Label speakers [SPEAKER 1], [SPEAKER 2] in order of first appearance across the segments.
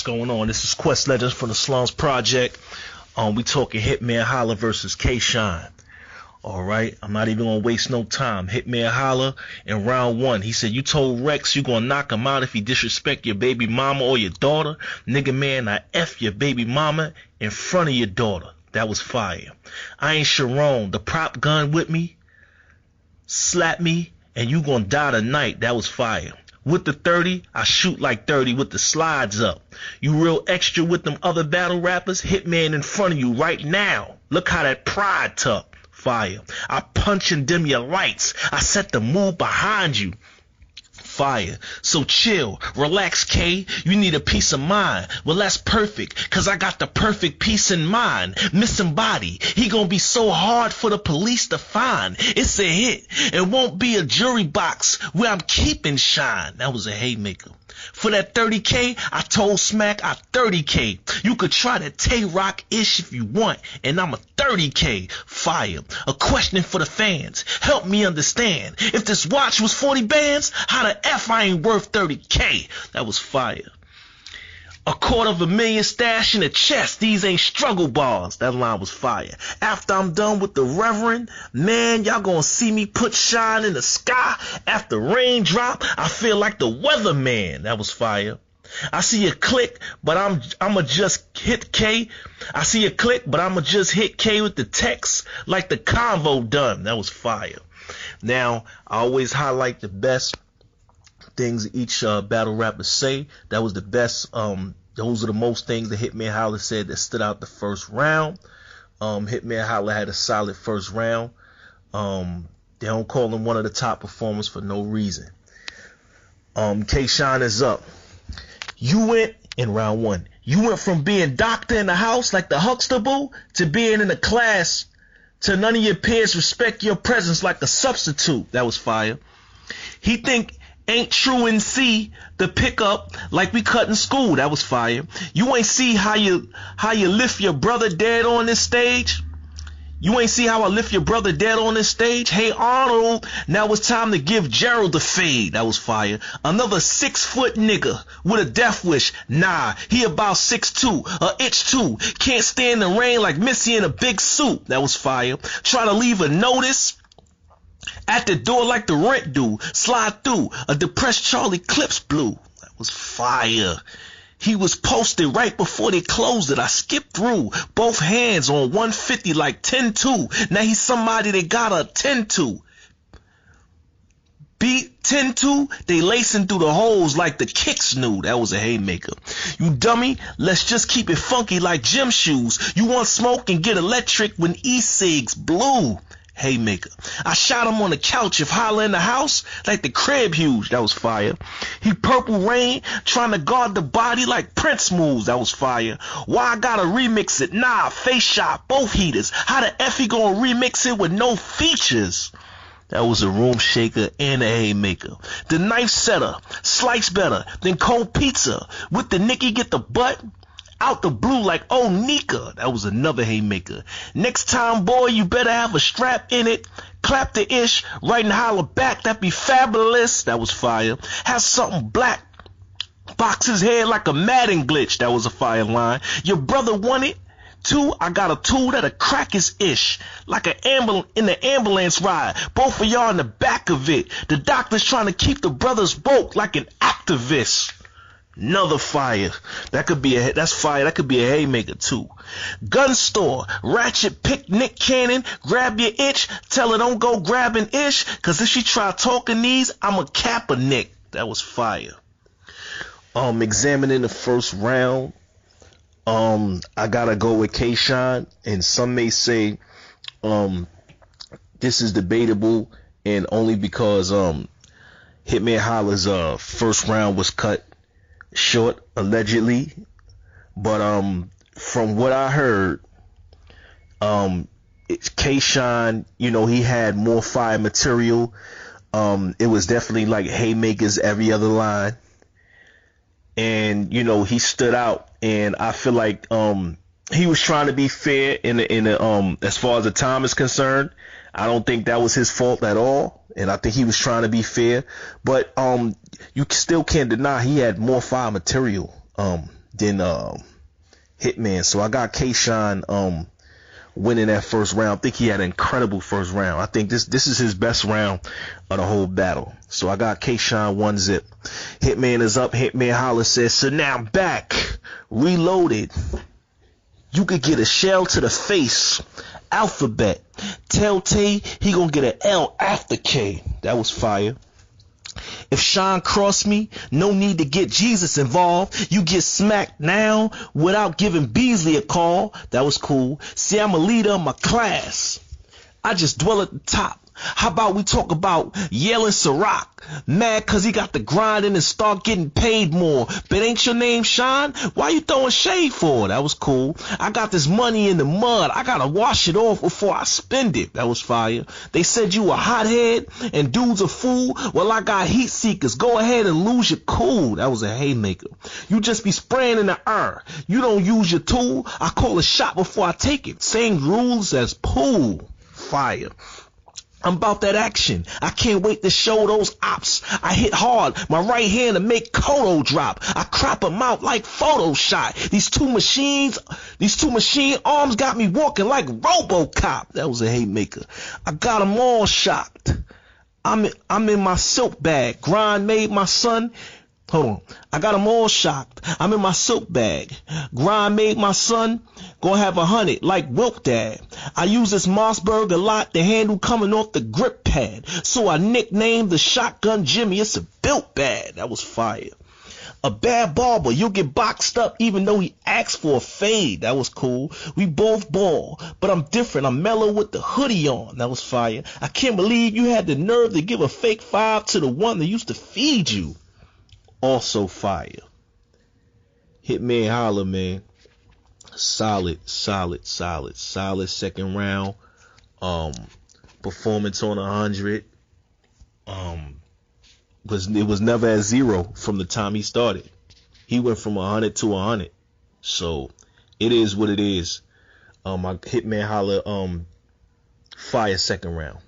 [SPEAKER 1] What's going on? This is Quest Legends from the Slums Project. We talking Hitman Holla versus K-Shine. Alright, I'm not even gonna waste no time. Hitman Holla in round one. He said, you told Rex you gonna knock him out if he disrespect your baby mama or your daughter. Nigga man, I F your baby mama in front of your daughter. That was fire. I ain't Sharon. The prop gun with me. Slap me and you gonna die tonight. That was fire. With the 30, I shoot like 30 with the slides up. You real extra with them other battle rappers? Hitman in front of you right now. Look how that pride tuck. Fire. I punch and dim your lights. I set the mood behind you. Fire. So chill, relax, K. You need a peace of mind. Well, that's perfect, cause I got the perfect peace in mind. Missing body, he gonna be so hard for the police to find. It's a hit. It won't be a jury box where I'm keeping shine. That was a haymaker. For that 30K, I told Smack I 30K. You could try that Tay-Rock-ish if you want, and I'm a 30K. Fire. A question for the fans. Help me understand. If this watch was 40 bands, how the F I ain't worth 30K? That was fire. $250,000 stash in the chest. These ain't struggle bars. That line was fire. After I'm done with the Reverend, man, y'all gonna see me put shine in the sky. After raindrop, I feel like the weatherman. That was fire. I see a click, but I'ma just hit K. I see a click, but I'ma just hit K with the text like the convo done. That was fire. Now, I always highlight the best things each battle rapper say. That was the best. Those are the most things that Hitman Holla said that stood out the first round. Hitman Holla had a solid first round. They don't call him one of the top performers for no reason. K-Shine is up. You went in round one. You went from being doctor in the house like the Huxtable to being in the class to none of your peers respect your presence like a substitute. That was fire. He think ain't true and see the pickup like we cut in school. That was fire. You ain't see how you lift your brother dead on this stage. You ain't see how I lift your brother dead on this stage. Hey Arnold, now it's time to give Gerald the fade. That was fire. Another 6 foot nigga with a death wish. Nah, he about 6'2", a itch too. Can't stand the rain like Missy in a big suit. That was fire. Try to leave a notice at the door like the rent do. Slide through. A depressed Charlie Clips blue. That was fire. He was posted right before they closed it. I skipped through. Both hands on 150 like 10-2. Now he's somebody they gotta attend to. Beat 10-2, they lacing through the holes like the kicks knew. That was a haymaker. You dummy, let's just keep it funky like gym shoes. You want smoke and get electric when e-cigs blue. Haymaker. I shot him on the couch if Holla in the house like the crib huge. That was fire. He purple rain trying to guard the body like Prince moves. That was fire. Why I gotta remix it? Nah, face shot, both heaters. How the F he gonna remix it with no features? That was a room shaker and a haymaker. The knife setter, slice better than cold pizza. With the Nicky get the butt out the blue like oh Nika. That was another haymaker. Next time, boy, you better have a strap in it. Clap the ish, right and holler back. That'd be fabulous. That was fire. Have something black. Box his head like a Madden glitch. That was a fire line. Your brother want it? Two, I got a tool that'll crack his ish. Like in the ambulance ride. Both of y'all in the back of it. The doctor's trying to keep the brothers woke like an activist. Another fire. That's fire. That could be a haymaker too. Gun store. Ratchet pick Nick Cannon. Grab your itch. Tell her don't go grabbing ish. Cause if she try talking these, I'ma cap a Nick. That was fire. Examining the first round. I gotta go with K-Shine. And some may say, this is debatable and only because, Hitman Holla's, first round was cut short allegedly, but from what I heard, K-Shine, he had more fire material. It was definitely like haymakers every other line, and he stood out, and I feel like he was trying to be fair in the as far as the time is concerned. I don't think that was his fault at all, and I think he was trying to be fair, but you still can't deny he had more fire material than Hitman. So I got K-Shine winning that first round. I think he had an incredible first round. I think this is his best round of the whole battle. So I got K-Shine 1-0. Hitman is up. Hitman Holla says, so now I'm back, reloaded. You could get a shell to the face. Alphabet. Tell Tay he gonna get an L after K. That was fire. If Sean cross me, no need to get Jesus involved. You get smacked now without giving Beasley a call. That was cool. See, I'm a leader of my class. I just dwell at the top. How about we talk about yelling Ciroc? Mad cause he got the grinding and start getting paid more. But ain't your name Sean? Why you throwing shade for? That was cool. I got this money in the mud. I gotta wash it off before I spend it. That was fire. They said you a hothead and dude's a fool. Well, I got heat seekers. Go ahead and lose your cool. That was a haymaker. You just be spraying in the air. You don't use your tool. I call a shot before I take it. Same rules as pool. Fire. I'm about that action. I can't wait to show those ops. I hit hard, my right hand to make Kodo drop. I crop them out like Photoshop. These two machine arms got me walking like RoboCop. That was a haymaker. I got them all shocked. I'm in my silk bag. Grind made my son. Hold on. I got them all shocked. I'm in my silk bag. Grind made my son. Gonna have 100 like Wilk Dad. I use this Mossberg a lot. The handle coming off the grip pad. So I nicknamed the shotgun Jimmy. It's a built bad. That was fire. A bad barber. You'll get boxed up even though he asked for a fade. That was cool. We both ball. But I'm different. I'm mellow with the hoodie on. That was fire. I can't believe you had the nerve to give a fake 5 to the one that used to feed you. Also fire. Hitman Holla, man. Solid second round. Performance on 100. It was never at 0 from the time he started. He went from 100 to 100. So it is what it is. My Hitman Holla fire second round.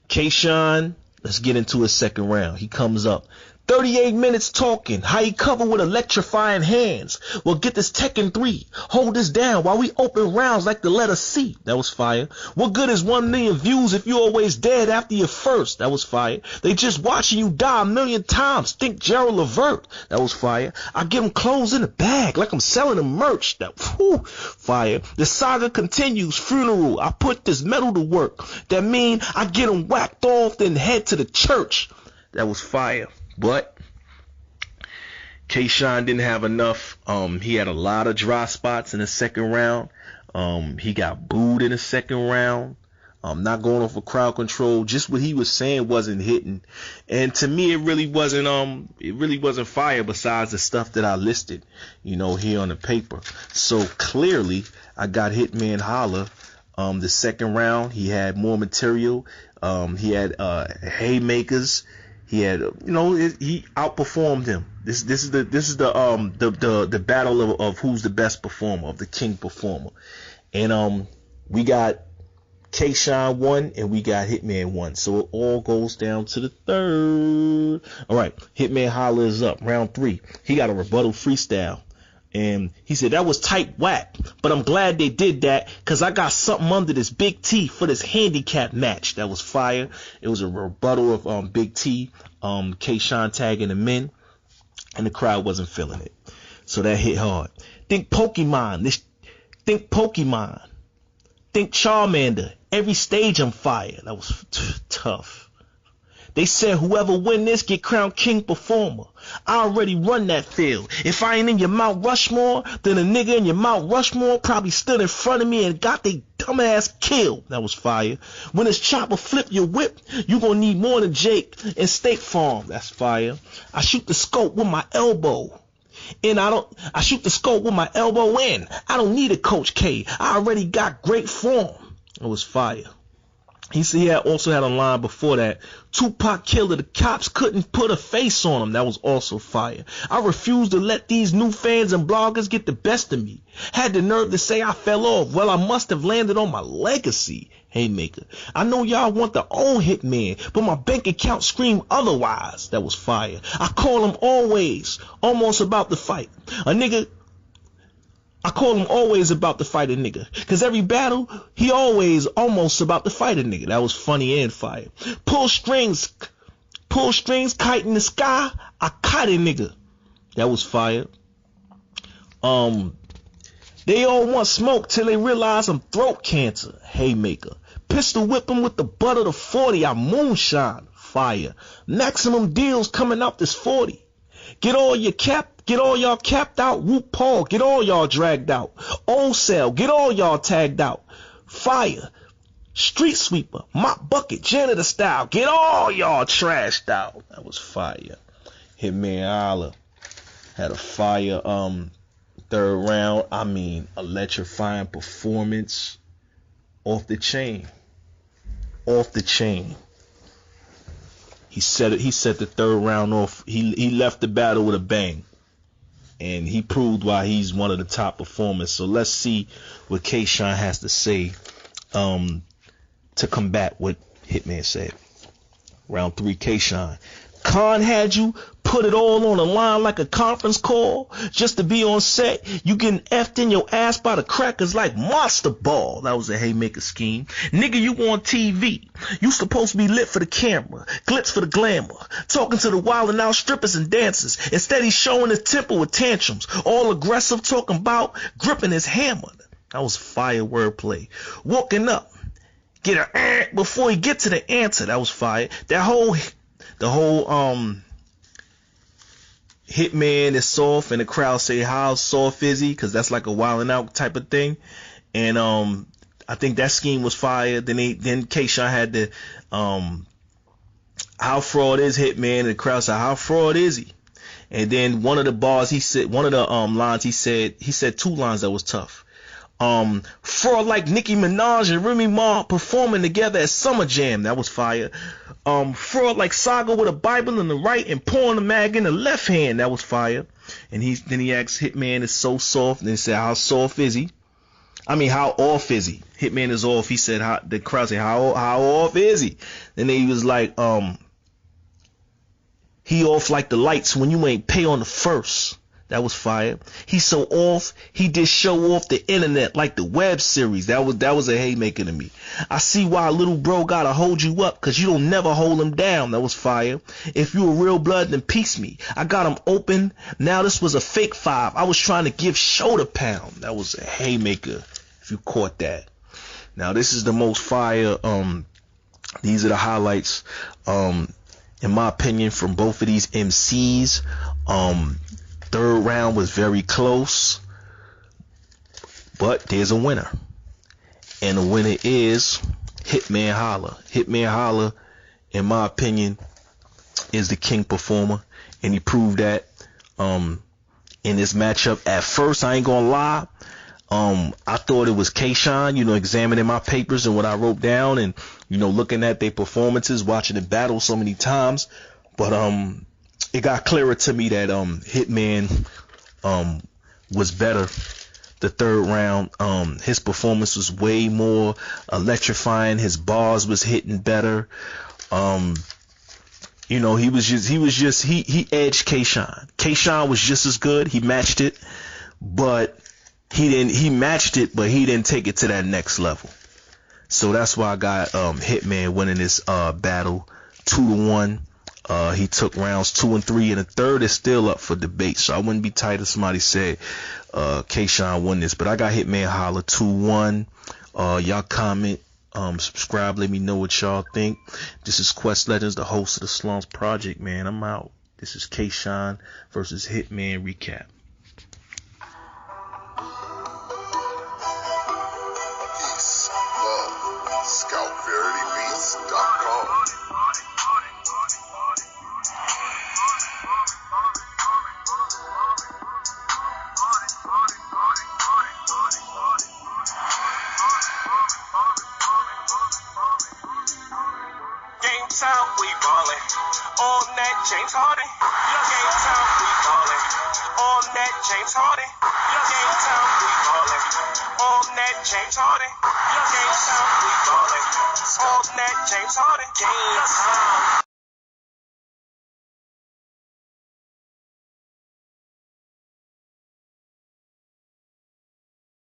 [SPEAKER 1] K-Shine, let's get into his second round. He comes up. 38 minutes talking, how he cover with electrifying hands. Well, get this Tekken 3. Hold this down while we open rounds like the letter C. That was fire. What good is 1 million views if you're always dead after your first? That was fire. They just watching you die 1,000,000 times. Think Gerald Levert. That was fire. I get them clothes in the bag like I'm selling them merch. That fire. The saga continues. Funeral. I put this metal to work. That mean I get them whacked off then head to the church. That was fire. But K-Shine didn't have enough. He had a lot of dry spots in the second round. He got booed in the second round. Not going off of crowd control. Just what he was saying wasn't hitting. And to me, it really wasn't fire besides the stuff that I listed, here on the paper. So clearly, I got Hitman Holla. The second round, he had more material. He had haymakers. He had, he outperformed him. This is the battle of who's the best performer, of the king performer. And we got K-Shine 1 and we got Hitman 1. So it all goes down to the third. All right, Hitman Holla is up. Round 3. He got a rebuttal freestyle. And he said, that was tight whack, but I'm glad they did that because I got something under this Big T for this handicap match. That was fire. It was a rebuttal of Big T, K-Shine tagging the men, and the crowd wasn't feeling it. So that hit hard. Think Pokemon. Think Charmander. Every stage I'm fire. That was tough. They said whoever win this get crowned king performer. I already run that field. If I ain't in your Mount Rushmore, then a nigga in your Mount Rushmore probably stood in front of me and got they dumbass killed. That was fire. When it's chopper flip your whip, you gonna need more than Jake and State Farm. That's fire. I shoot the scope with my elbow. I shoot the scope with my elbow in. I don't need a Coach K. I already got great form. It was fire. He said he also had a line before that. Tupac killer, the cops couldn't put a face on him. That was also fire. I refuse to let these new fans and bloggers get the best of me. Had the nerve to say I fell off. Well, I must have landed on my legacy. Haymaker. I know y'all want the old Hitman, but my bank account screamed otherwise. That was fire. I call him always, almost about the fight. A nigga I call him always about to fight a nigga. Cause every battle, he always almost about to fight a nigga. That was funny and fire. Pull strings, kite in the sky, I kite a nigga. That was fire. They all want smoke till they realize I'm throat cancer. Haymaker. Pistol whip 'em with the butt of the 40. I moonshine. Fire. Maximum deals coming out this 40. Get all y'all capped out. Root Paul. Get all y'all dragged out. Old cell. Get all y'all tagged out. Fire. Street sweeper. Mop bucket. Janitor style. Get all y'all trashed out. That was fire. Hitman Holla had a fire third round. I mean, electrifying performance. Off the chain. Off the chain. He set the third round off. He left the battle with a bang. And he proved why he's one of the top performers. So let's see what K-Shine has to say to combat what Hitman said. Round 3, K-Shine. Khan had you put it all on the line like a conference call just to be on set. You getting effed in your ass by the crackers like Monster Ball. That was a Haymaker scheme. Nigga, you on TV. You supposed to be lit for the camera, glitz for the glamour, talking to the wild and out strippers and dancers. Instead, he's showing his temper with tantrums, all aggressive, talking about gripping his hammer. That was fire wordplay. Walking up, get a before he get to the answer. That was fire. The whole Hitman is soft and the crowd say how soft is he, because that's like a wilding out type of thing. And I think that scheme was fire. Then K-Shine had the how fraud is Hitman, and the crowd said how fraud is he. And then one of the bars he said, one of the lines he said 2 lines that was tough. Fraud like Nicki Minaj and Remy Ma performing together at Summer Jam. That was fire. Fraud like Saga with a Bible in the right and pouring the mag in the left hand. That was fire. And then he asked Hitman is so soft, and he said how soft is he? I mean, how off is he? Hitman is off. He said the crowd said how off is he? Then he was like he off like the lights when you ain't pay on the first. That was fire. He's so off, he did show off the internet like the web series. That was a Haymaker to me. I see why little bro gotta hold you up, cause you don't never hold him down. That was fire. If you a real blood, then piece me. I got him open. Now this was a fake 5. I was trying to give shoulder pound. That was a Haymaker, if you caught that. Now this is the most fire. These are the highlights, in my opinion, from both of these MCs. Third round was very close, but there's a winner, and the winner is Hitman Holla. Hitman Holla, in my opinion, is the king performer, and he proved that in this matchup. At first, I ain't gonna lie, I thought it was K-Shine, examining my papers and what I wrote down, and looking at their performances, watching the battle so many times, but it got clearer to me that Hitman was better the third round. His performance was way more electrifying. His bars was hitting better. He edged K-Shine. K-Shine was just as good. He matched it, but he didn't take it to that next level. So that's why I got Hitman winning this battle 2-1. He took rounds 2 and 3, and the third is still up for debate. So I wouldn't be tight if somebody said K-Shine won this, but I got Hitman Holla 2-1. Y'all comment, subscribe, let me know what y'all think. This is Quest Legends, the host of the Slums Project, man. I'm out. This is K-Shine versus Hitman recap.
[SPEAKER 2] Peace, love, ScoutVerityBeats.com.
[SPEAKER 3] Game time, we ballin'. On that James Harden. Your game time, we ballin'. On that James Harden. Your game time, we ballin'. On that James Harden. Your game time, we ballin'. On that James Harden. Game time.